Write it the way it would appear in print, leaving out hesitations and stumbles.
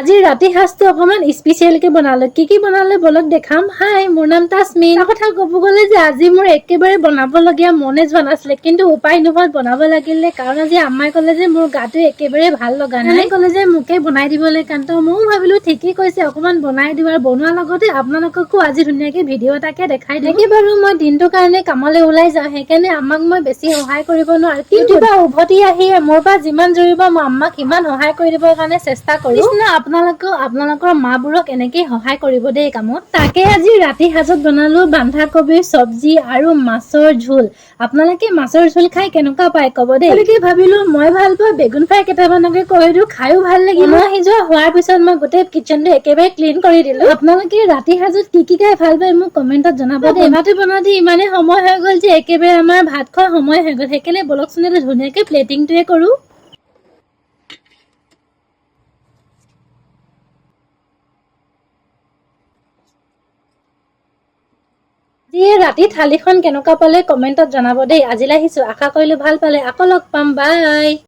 আজি ৰাতি সাজটো অকমান স্পেচিয়েলকে বনালো। কি বনালে বলক দেখাম। হাই, মোৰ নাম তাসমিন। কথা ক'ব গ'লে যে আজি মোৰ একেবাৰে বনাবলগীয়া মনে যোৱা নাছিলে, কিন্তু উপায় নোহোৱাত বনাব লাগিলে। কাৰণ আজি আম্মাই ক'লে যে মোৰ গাটো একেবাৰে ভাল লগা নাই, ক'লে যে মোকে বনাই দিবলৈ। কাৰণ ময়ো ভাবিলো ঠিকেই কৈছে, অকমান বনাই দিওঁ আৰু বনোৱাৰ লগতে আপোনালোককো আজি ধুনীয়াকে ভিডিঅ' এটাকে দেখাই দিওঁ। বাৰু মই দিনটোৰ কাৰণে কামলৈ ওলাই যাওঁ, সেইকাৰণে আম্মাক মই বেছি সহায় কৰিব নোৱাৰো, কিন্তু উভতি আহি মোৰ পৰা যিমান জুৰিব মই আম্মাক সিমান সহায় কৰি দিবৰ কাৰণে চেষ্টা কৰো। আপোনালোকৰ মাবোৰক এনেকেই সহায় কৰিব দেই কামত। তাকে আজি ৰাতি সাজত বনালো বন্ধাকবিৰ চব্জি আৰু মাছৰ ঝোল। আপোনালোকে মাছৰ ঝোল খাই কেনেকুৱা পায় ক'ব দেই। গতিকে ভাবিলো মই ভাল পোৱা বেগুন ফ্ৰাই কেইটামানকে কৰি দিওঁ, খায়ো ভাল লাগিল। সিজোৱা হোৱাৰ পিছত মই গোটেই কিচেনটো একেবাৰে ক্লিন কৰি দিলো। আপোনালোকে ৰাতি সাজত কি খাই ভাল পায় মোক কমেন্টত জনাব দেই। বনাওঁতে ইমানে সময় হৈ গ'ল যে একেবাৰে আমাৰ ভাত খোৱা সময় হৈ গ'ল, সেইকাৰণে বলকচোন ধুনীয়াকে প্লেটিংটোৱে কৰো। ৰাতি থালিখন কেনেকুৱা পালে কমেন্টত জনাব দেই। আজিলৈ আহিছো, আশা কৰিলো ভাল পালে। আকৌ লগ পাম, বাই।